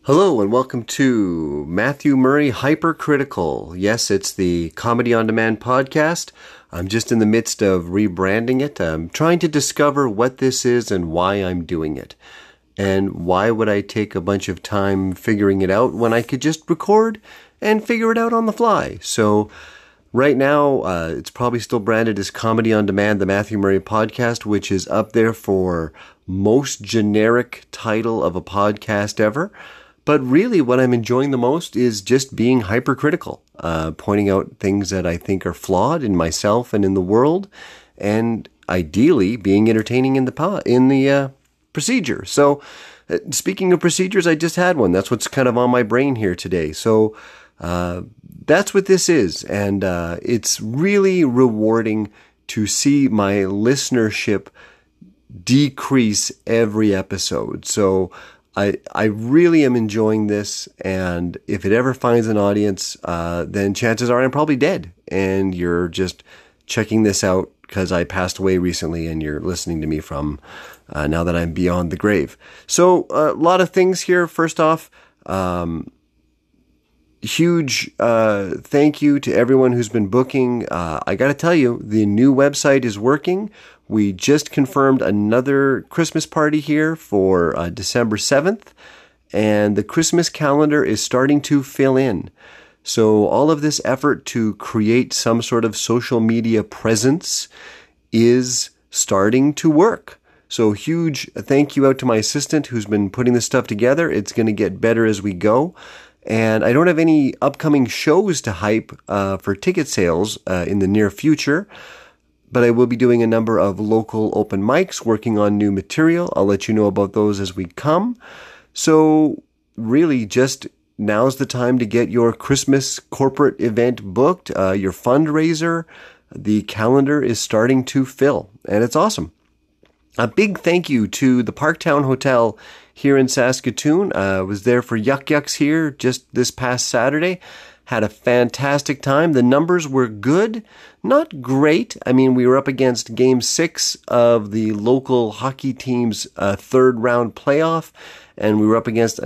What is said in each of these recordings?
Hello and welcome to Matthew Murray Hypercritical. Yes, it's the Comedy on Demand podcast. I'm just in the midst of rebranding it. I'm trying to discover what this is and why I'm doing it. And why would I take a bunch of time figuring it out when I could just record and figure it out on the fly? So right now, it's probably still branded as Comedy on Demand, the Matthew Murray podcast, which is up there for most generic title of a podcast ever. But really what I'm enjoying the most is just being hypercritical, pointing out things that I think are flawed in myself and in the world, and ideally being entertaining in the procedure. So speaking of procedures, I just had one. That's what's kind of on my brain here today. So that's what this is. And it's really rewarding to see my listenership decrease every episode. So I really am enjoying this, and if it ever finds an audience, then chances are I'm probably dead, and you're just checking this out because I passed away recently, and you're listening to me from now that I'm beyond the grave. So a lot of things here. First off, huge thank you to everyone who's been booking. I got to tell you, the new website is working. We just confirmed another Christmas party here for December 7th, and the Christmas calendar is starting to fill in. So all of this effort to create some sort of social media presence is starting to work. So huge thank you out to my assistant who's been putting this stuff together. It's going to get better as we go. And I don't have any upcoming shows to hype for ticket sales in the near future. But I will be doing a number of local open mics, working on new material. I'll let you know about those as we come. So really just now's the time to get your Christmas corporate event booked, your fundraiser. The calendar is starting to fill, and it's awesome. A big thank you to the Parktown Hotel here in Saskatoon. I was there for Yuck Yucks here just this past Saturday. Had a fantastic time. The numbers were good, not great. I mean, we were up against Game 6 of the local hockey team's third round playoff, and we were up against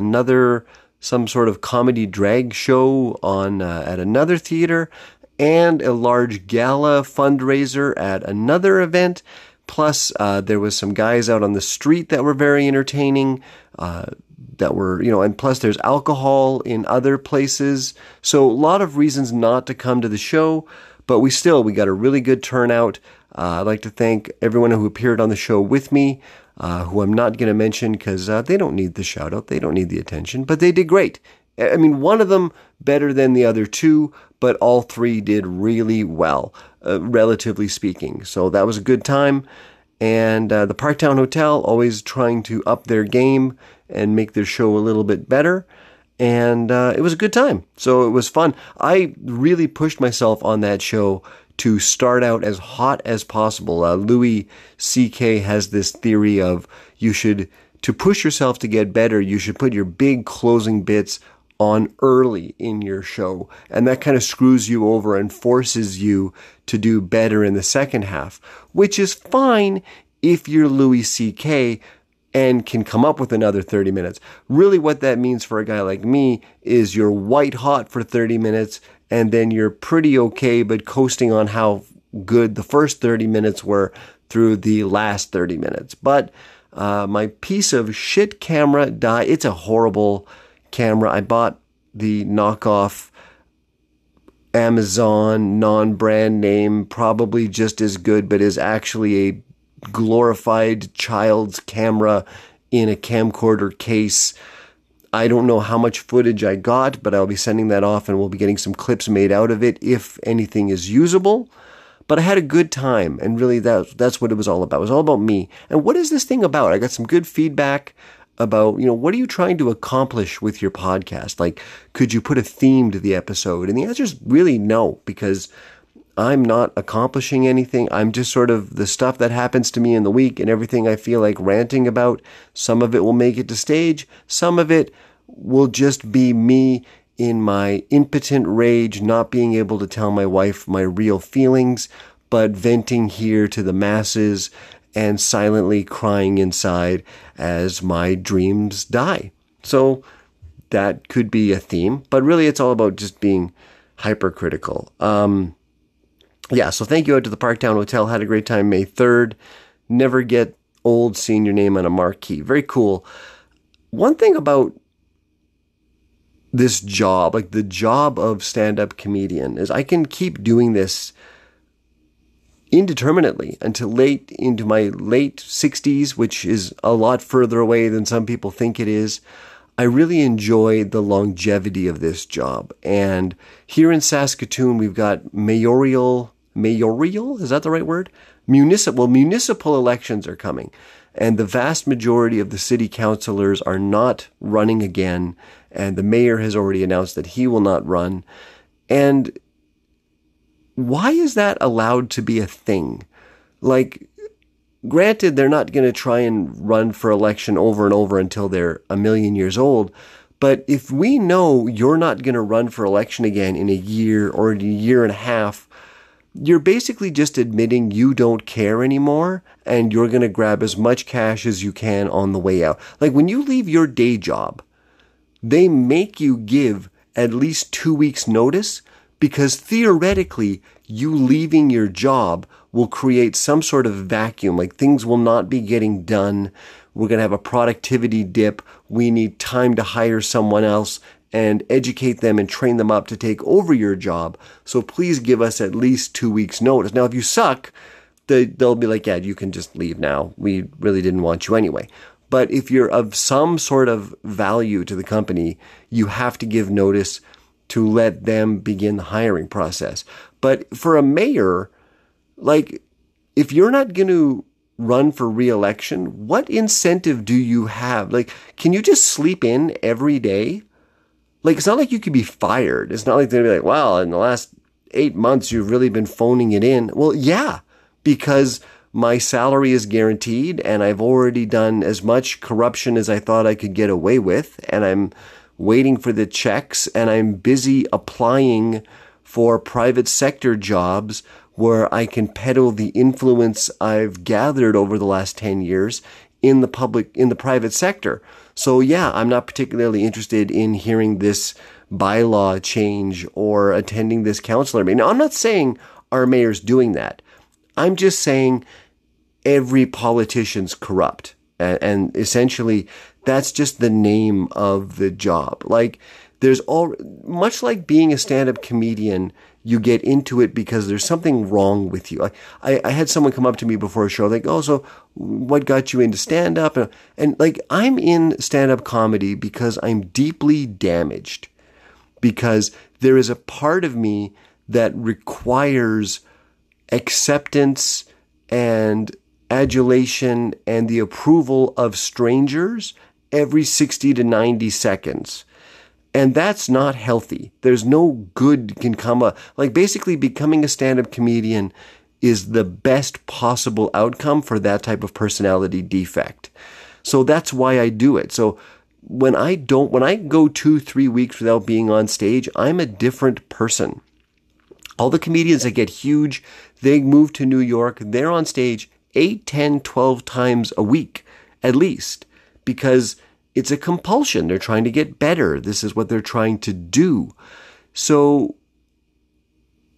some sort of comedy drag show on at another theater, and a large gala fundraiser at another event. Plus, there was some guys out on the street that were very entertaining, and plus there's alcohol in other places. So a lot of reasons not to come to the show, but we got a really good turnout. I'd like to thank everyone who appeared on the show with me, who I'm not going to mention because they don't need the shout out. They don't need the attention, but they did great. I mean, one of them better than the other two, but all three did really well, relatively speaking. So that was a good time. And the Parktown Hotel, always trying to up their game and make their show a little bit better. And it was a good time. So it was fun. I really pushed myself on that show to start out as hot as possible. Louis C.K. has this theory of to push yourself to get better, you should put your big closing bits on early in your show. And that kind of screws you over and forces you to do better in the second half, which is fine if you're Louis C.K. and can come up with another 30 minutes. Really what that means for a guy like me is you're white hot for 30 minutes and then you're pretty okay, but coasting on how good the first 30 minutes were through the last 30 minutes. But my piece of shit camera died. It's a horrible camera. I bought the knockoff Amazon non-brand name, probably just as good, but is actually a glorified child's camera in a camcorder case. I don't know how much footage I got, but I'll be sending that off and we'll be getting some clips made out of it if anything is usable. But I had a good time, and really that's what it was all about. It was all about me. And what is this thing about? I got some good feedback about, what are you trying to accomplish with your podcast? Like, could you put a theme to the episode? And the answer is really no, because I'm not accomplishing anything. I'm just sort of the stuff that happens to me in the week and everything I feel like ranting about. Some of it will make it to stage. Some of it will just be me in my impotent rage, not being able to tell my wife my real feelings, but venting here to the masses and silently crying inside as my dreams die. So that could be a theme, but really it's all about just being hypercritical. Yeah, so thank you out to the Parktown Hotel. Had a great time May 3rd. Never get old seeing your name on a marquee. Very cool. One thing about this job, like the job of stand-up comedian, is I can keep doing this indeterminately until late into my late 60s, which is a lot further away than some people think it is. I really enjoy the longevity of this job. And here in Saskatoon, we've got mayoral, is that the right word? Municipal elections are coming. And the vast majority of the city councillors are not running again. And the mayor has already announced that he will not run. And why is that allowed to be a thing? Like, granted, they're not going to try and run for election over and over until they're a million years old. But if we know you're not going to run for election again in a year or a year and a half, you're basically just admitting you don't care anymore and you're going to grab as much cash as you can on the way out. Like when you leave your day job, they make you give at least 2 weeks notice because theoretically you leaving your job will create some sort of vacuum. Like things will not be getting done. We're going to have a productivity dip. We need time to hire someone else and educate them and train them up to take over your job. So please give us at least 2 weeks notice. Now, if you suck, they'll be like, yeah, you can just leave now. We really didn't want you anyway. But if you're of some sort of value to the company, you have to give notice to let them begin the hiring process. But for a mayor, like, if you're not going to run for re-election, what incentive do you have? Like, can you just sleep in every day? Like, it's not like you could be fired. It's not like they'd be like, well, in the last 8 months, you've really been phoning it in. Well, yeah, because my salary is guaranteed and I've already done as much corruption as I thought I could get away with. And I'm waiting for the checks and I'm busy applying for private sector jobs where I can peddle the influence I've gathered over the last 10 years in the private sector. So yeah, I'm not particularly interested in hearing this bylaw change or attending this councillor meeting. Now, I'm not saying our mayor's doing that. I'm just saying every politician's corrupt. And essentially, that's just the name of the job. Like, much like being a stand-up comedian, you get into it because there's something wrong with you. I had someone come up to me before a show, like, oh, so what got you into stand-up? And like, I'm in stand-up comedy because I'm deeply damaged. Because there is a part of me that requires acceptance and adulation and the approval of strangers every 60 to 90 seconds. And that's not healthy. There's no good can come up. Like basically becoming a stand-up comedian is the best possible outcome for that type of personality defect. So that's why I do it. So when I go 2-3 weeks without being on stage, I'm a different person. All the comedians that get huge, they move to New York, they're on stage 8, 10, 12 times a week, at least, because it's a compulsion. They're trying to get better. This is what they're trying to do. So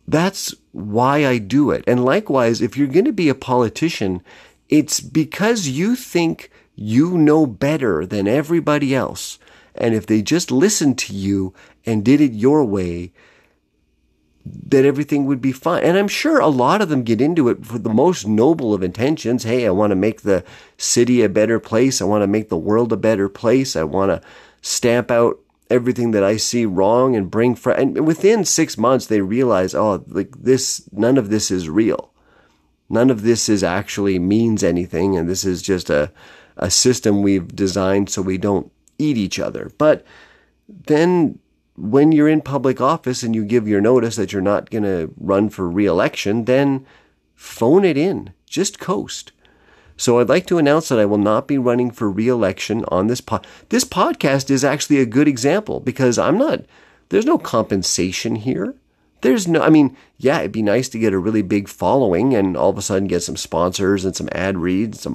that's why I do it. And likewise, if you're going to be a politician, it's because you think you know better than everybody else. And if they just listened to you and did it your way, that everything would be fine. And I'm sure a lot of them get into it for the most noble of intentions. Hey, I want to make the city a better place. I want to make the world a better place. I want to stamp out everything that I see wrong and bring and within 6 months they realize, oh, like this, none of this is real. None of this is actually means anything. And this is just a system we've designed so we don't eat each other. But then when you're in public office and you give your notice that you're not going to run for re-election, then phone it in. Just coast. So I'd like to announce that I will not be running for re-election on this This podcast is actually a good example because there's no compensation here. Yeah, it'd be nice to get a really big following and all of a sudden get some sponsors and some ad reads.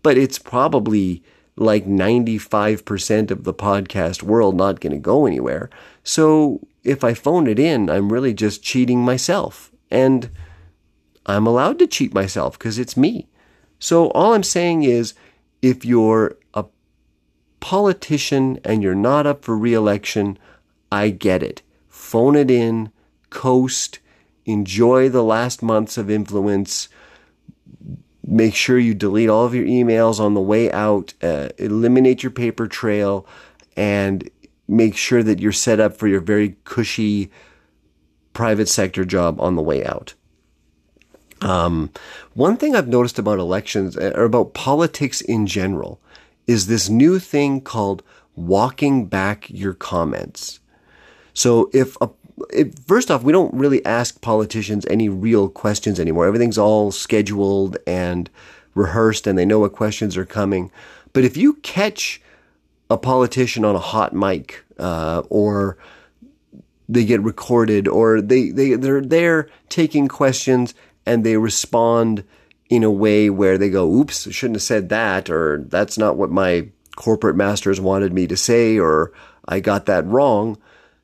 But it's probably like 95% of the podcast world not going to go anywhere. So if I phone it in, I'm really just cheating myself. And I'm allowed to cheat myself because it's me. So all I'm saying is, if you're a politician and you're not up for re-election, I get it. Phone it in, coast, enjoy the last months of influence. Make sure you delete all of your emails on the way out, eliminate your paper trail, and make sure that you're set up for your very cushy private sector job on the way out. One thing I've noticed about elections, or about politics in general, is this new thing called walking back your comments. So first off, we don't really ask politicians any real questions anymore. Everything's all scheduled and rehearsed, and they know what questions are coming. But if you catch a politician on a hot mic, or they get recorded, or they're there taking questions and they respond in a way where they go, oops, I shouldn't have said that, or that's not what my corporate masters wanted me to say, or I got that wrong,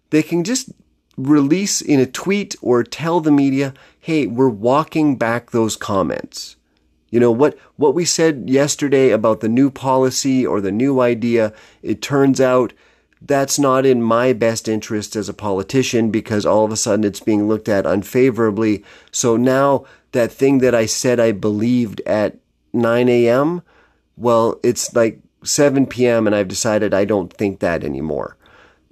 they can just release in a tweet or tell the media, hey, we're walking back those comments. You know, what we said yesterday about the new policy or the new idea, it turns out that's not in my best interest as a politician, because all of a sudden it's being looked at unfavorably. So now that thing that I said I believed at 9 a.m., well, it's like 7 p.m. and I've decided I don't think that anymore.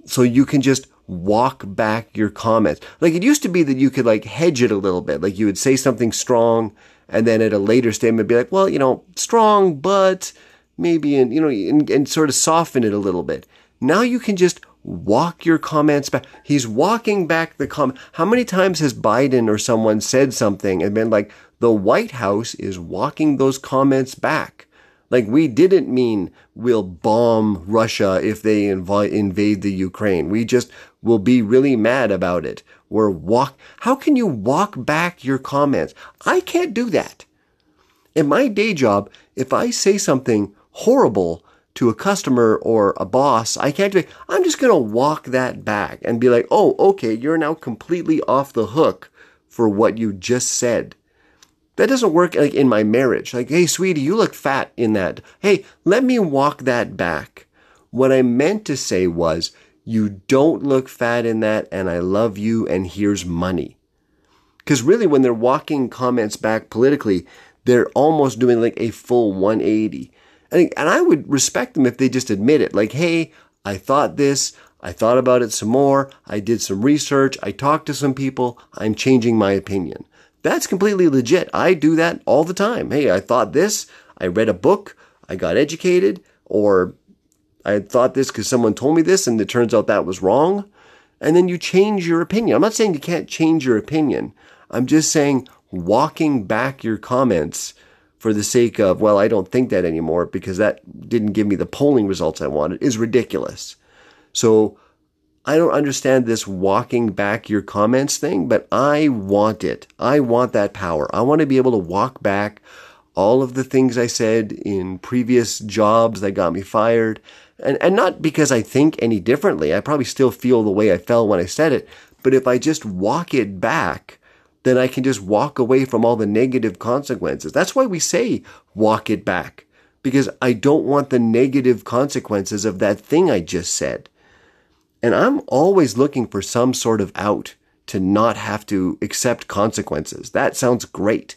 So you can just walk back your comments. Like, it used to be that you could like hedge it a little bit. Like, you would say something strong and then at a later statement be like, well, you know, strong, but maybe, and sort of soften it a little bit. Now you can just walk your comments back. He's walking back the comment. How many times has Biden or someone said something and been like, the White House is walking those comments back? Like, we didn't mean we'll bomb Russia if they invade the Ukraine. We just will be really mad about it. How can you walk back your comments? I can't do that. In my day job, if I say something horrible to a customer or a boss, I can't do it. I'm just going to walk that back and be like, oh, okay, you're now completely off the hook for what you just said. That doesn't work like in my marriage. Like, hey, sweetie, you look fat in that. Hey, let me walk that back. What I meant to say was, you don't look fat in that, and I love you, and here's money. Because really, when they're walking comments back politically, they're almost doing like a full 180. And I would respect them if they just admit it. Like, hey, I thought this. I thought about it some more. I did some research. I talked to some people. I'm changing my opinion. That's completely legit. I do that all the time. Hey, I thought this. I read a book. I got educated. Or I thought this because someone told me this and it turns out that was wrong. And then you change your opinion. I'm not saying you can't change your opinion. I'm just saying walking back your comments for the sake of, well, I don't think that anymore because that didn't give me the polling results I wanted, is ridiculous. So I don't understand this walking back your comments thing, but I want it. I want that power. I want to be able to walk back all of the things I said in previous jobs that got me fired. And not because I think any differently. I probably still feel the way I felt when I said it. But if I just walk it back, then I can just walk away from all the negative consequences. That's why we say walk it back, because I don't want the negative consequences of that thing I just said. And I'm always looking for some sort of out to not have to accept consequences. That sounds great.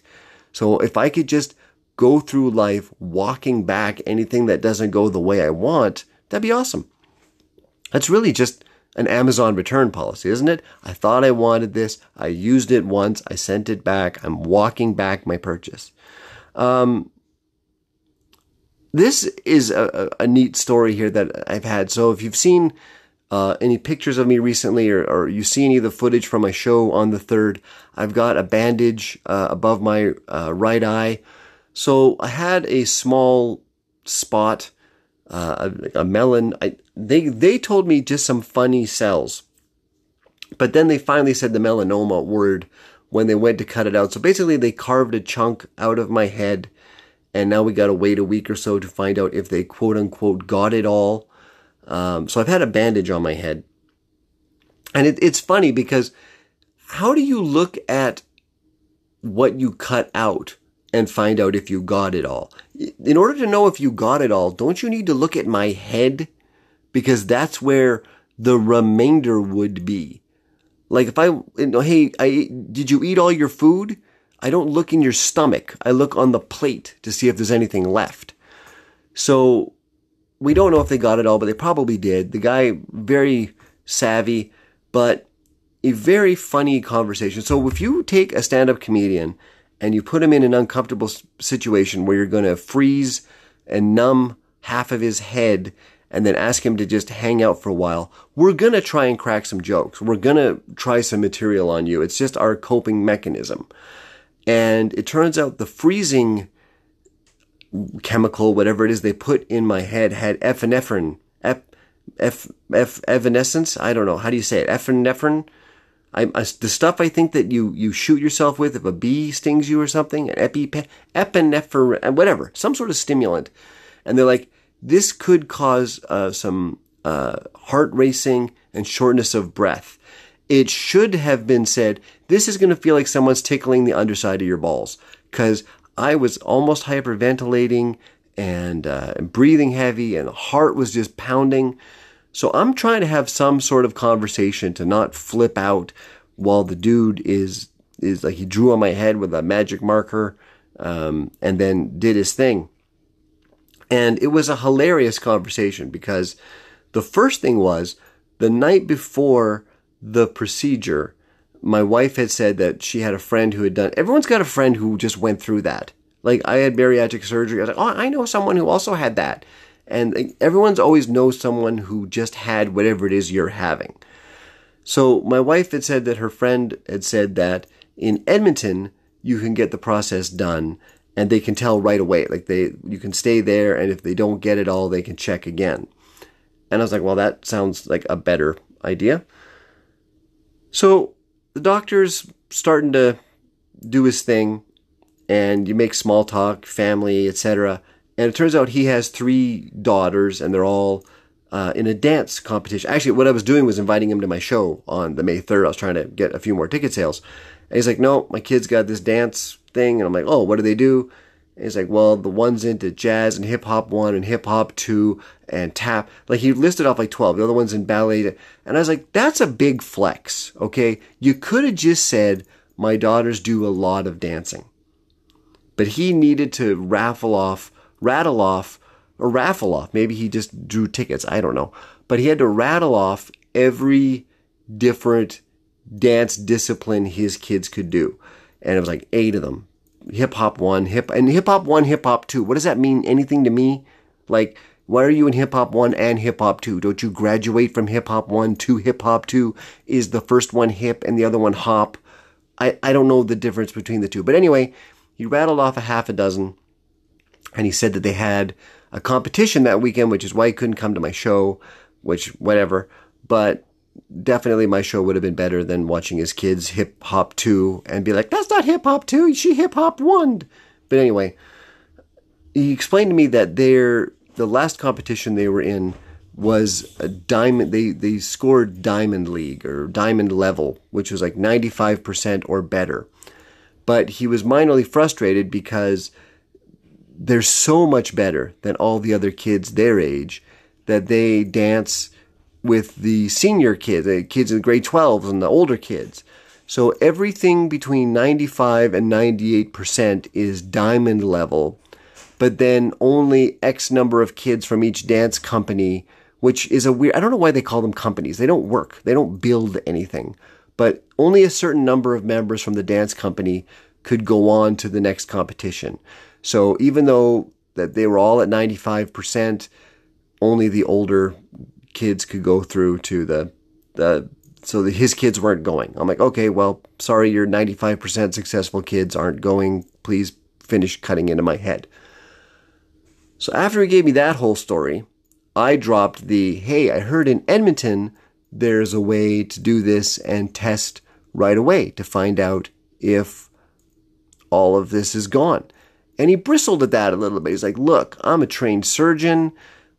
So if I could just go through life walking back anything that doesn't go the way I want, that'd be awesome. That's really just an Amazon return policy, isn't it? I thought I wanted this. I used it once. I sent it back. I'm walking back my purchase. This is a neat story here that I've had. So if you've seen any pictures of me recently, or you see any of the footage from my show on the 3rd, I've got a bandage above my right eye. So I had a small spot, a melon. They told me just some funny cells, but then they finally said the melanoma word when they went to cut it out. So basically they carved a chunk out of my head and now we got to wait a week or so to find out if they quote unquote got it all. So I've had a bandage on my head. And it's funny because how do you look at what you cut out and find out if you got it all? In order to know if you got it all, don't you need to look at my head? Because that's where the remainder would be. Like if did you eat all your food? I don't look in your stomach. I look on the plate to see if there's anything left. So we don't know if they got it all, but they probably did. The guy, very savvy, but a very funny conversation. So if you take a stand-up comedian and you put him in an uncomfortable situation where you're going to freeze and numb half of his head and then ask him to just hang out for a while, we're going to try and crack some jokes. We're going to try some material on you. It's just our coping mechanism. And it turns out the freezing chemical, whatever it is they put in my head, had epinephrine. Evanescence? I don't know. How do you say it? Epinephrine? The stuff I think that you shoot yourself with if a bee stings you or something. Epinephrine, whatever. Some sort of stimulant. And they're like, this could cause some heart racing and shortness of breath. It should have been said, this is going to feel like someone's tickling the underside of your balls. Because I was almost hyperventilating and breathing heavy and the heart was just pounding. So I'm trying to have some sort of conversation to not flip out while the dude is like, he drew on my head with a magic marker and then did his thing. And it was a hilarious conversation because the first thing was the night before the procedure, my wife had said that she had a friend who had done, everyone's got a friend who just went through that. Like I had bariatric surgery. I was like, oh, I know someone who also had that. And everyone's always knows someone who just had whatever it is you're having. So my wife had said that her friend had said that in Edmonton, you can get the process done and they can tell right away. Like you can stay there, and if they don't get it all, they can check again. And I was like, well, that sounds like a better idea. So the doctor's starting to do his thing, and you make small talk, family, etc. And it turns out he has 3 daughters, and they're all in a dance competition. Actually, what I was doing was inviting him to my show on the May 3rd. I was trying to get a few more ticket sales. And he's like, no, my kid's got this dance thing. And I'm like, oh, what do they do? And he's like, well, the one's into jazz and hip hop 1 and hip hop 2 and tap. Like he listed off like 12. The other one's in ballet. And I was like, that's a big flex. Okay. You could have just said, my daughters do a lot of dancing. But he needed to rattle off. Maybe he just drew tickets. I don't know. But he had to rattle off every different dance discipline his kids could do. And it was like 8 of them. Hip hop 1, hip hop 1, hip hop 2. What does that mean? Anything to me? Like, why are you in hip hop 1 and hip hop 2? Don't you graduate from hip hop 1 to hip hop 2? Is the first one hip and the other one hop? I don't know the difference between the two. But anyway, he rattled off a half a dozen. And he said that they had a competition that weekend, which is why he couldn't come to my show, which, whatever. But definitely my show would have been better than watching his kids hip hop 2 and be like, that's not hip hop 2, she hip hop 1. But anyway, he explained to me that the last competition they were in was a diamond. They scored Diamond League or Diamond Level, which was like 95% or better. But he was minorly frustrated because they're so much better than all the other kids their age that they dance with the senior kids, the kids in grade 12s and the older kids. So everything between 95 and 98% is diamond level, but then only X number of kids from each dance company, which is a weird, I don't know why they call them companies. They don't work. They don't build anything, but only a certain number of members from the dance company could go on to the next competition. So even though that they were all at 95%, only the older kids could go through to his kids weren't going. I'm like, okay, well, sorry, your 95% successful kids aren't going. Please finish cutting into my head. So after he gave me that whole story, I dropped hey, I heard in Edmonton there's a way to do this and test right away to find out if all of this is gone. And he bristled at that a little bit. He's like, look, I'm a trained surgeon.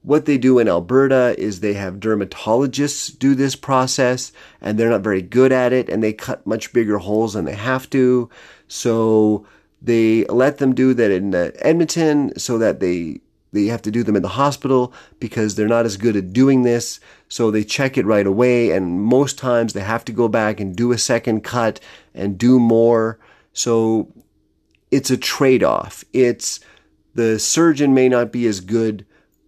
What they do in Alberta is they have dermatologists do this process, and they're not very good at it, and they cut much bigger holes than they have to. So they let them do that in Edmonton so that they have to do them in the hospital because they're not as good at doing this. So they check it right away, and most times they have to go back and do a second cut and do more. So it's a trade-off. It's the surgeon may not be as good,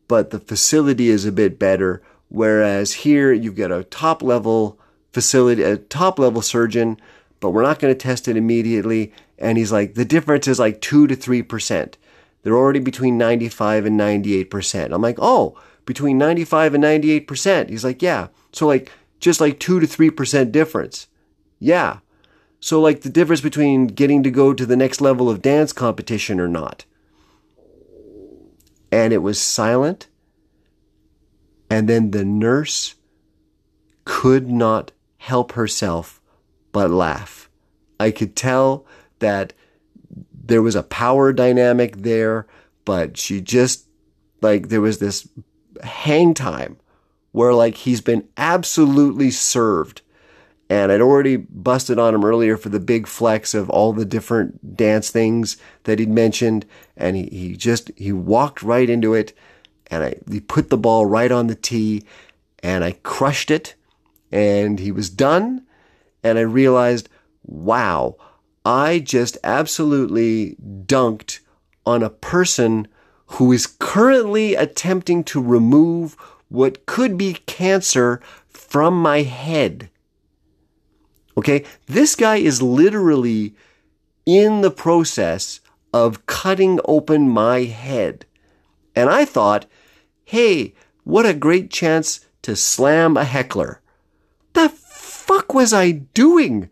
but the facility is a bit better. Whereas here you've got a top-level facility, a top-level surgeon, but we're not going to test it immediately. And he's like, the difference is like 2 to 3%. They're already between 95 and 98%. I'm like, oh, between 95 and 98%. He's like, yeah. So like, just like 2 to 3% difference. Yeah. So like the difference between getting to go to the next level of dance competition or not. And it was silent. And then the nurse could not help herself but laugh. I could tell that there was a power dynamic there, but she just, like, there was this hang time where, like, he's been absolutely served. And I'd already busted on him earlier for the big flex of all the different dance things that he'd mentioned. And he walked right into it. And he put the ball right on the tee. And I crushed it. And he was done. And I realized, wow, I just absolutely dunked on a person who is currently attempting to remove what could be cancer from my head. Okay, this guy is literally in the process of cutting open my head. And I thought, hey, what a great chance to slam a heckler. The fuck was I doing?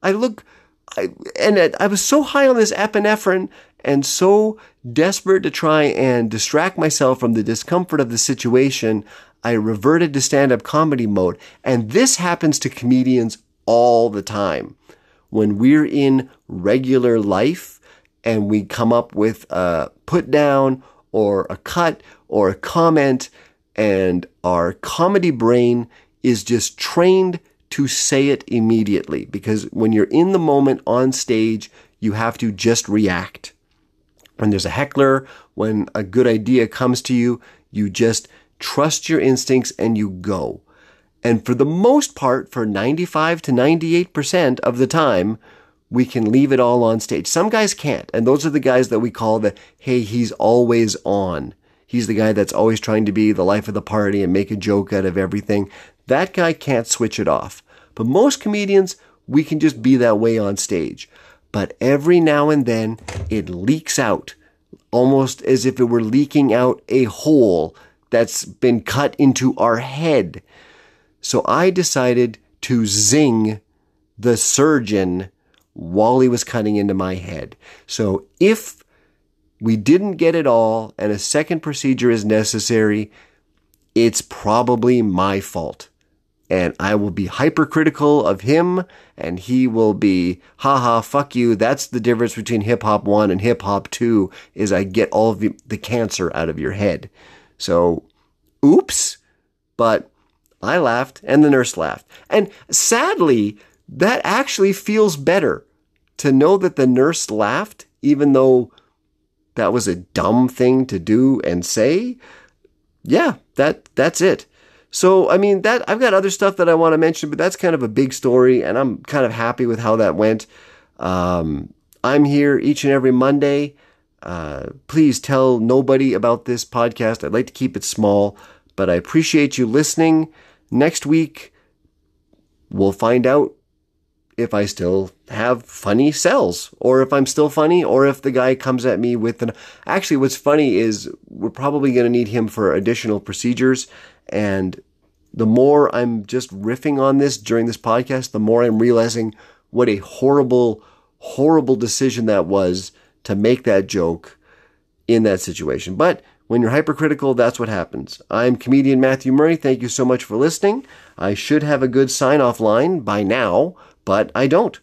I was so high on this epinephrine and so desperate to try and distract myself from the discomfort of the situation, I reverted to stand-up comedy mode. And this happens to comedians all the time. When we're in regular life and we come up with a put down or a cut or a comment, and our comedy brain is just trained to say it immediately, because when you're in the moment on stage, you have to just react. When there's a heckler, when a good idea comes to you, you just trust your instincts and you go. And for the most part, for 95 to 98% of the time, we can leave it all on stage. Some guys can't. And those are the guys that we call hey, he's always on. He's the guy that's always trying to be the life of the party and make a joke out of everything. That guy can't switch it off. But most comedians, we can just be that way on stage. But every now and then, it leaks out, almost as if it were leaking out a hole that's been cut into our head. So I decided to zing the surgeon while he was cutting into my head. So if we didn't get it all and a second procedure is necessary, it's probably my fault. And I will be hypercritical of him, and he will be, haha, fuck you. That's the difference between hip hop 1 and hip hop 2, is I get all of the cancer out of your head. So, oops. But I laughed, and the nurse laughed. And sadly, that actually feels better, to know that the nurse laughed, even though that was a dumb thing to do and say. Yeah, that's it. So, I mean, I've got other stuff that I want to mention, but that's kind of a big story, and I'm kind of happy with how that went. I'm here each and every Monday. Please tell nobody about this podcast. I'd like to keep it small, but I appreciate you listening. Next week, we'll find out if I still have funny cells, or if I'm still funny, or if the guy comes at me with Actually, what's funny is we're probably going to need him for additional procedures. And the more I'm just riffing on this during this podcast, the more I'm realizing what a horrible, horrible decision that was to make that joke in that situation. But when you're hypercritical, that's what happens. I'm comedian Matthew Murray. Thank you so much for listening. I should have a good sign-off line by now, but I don't.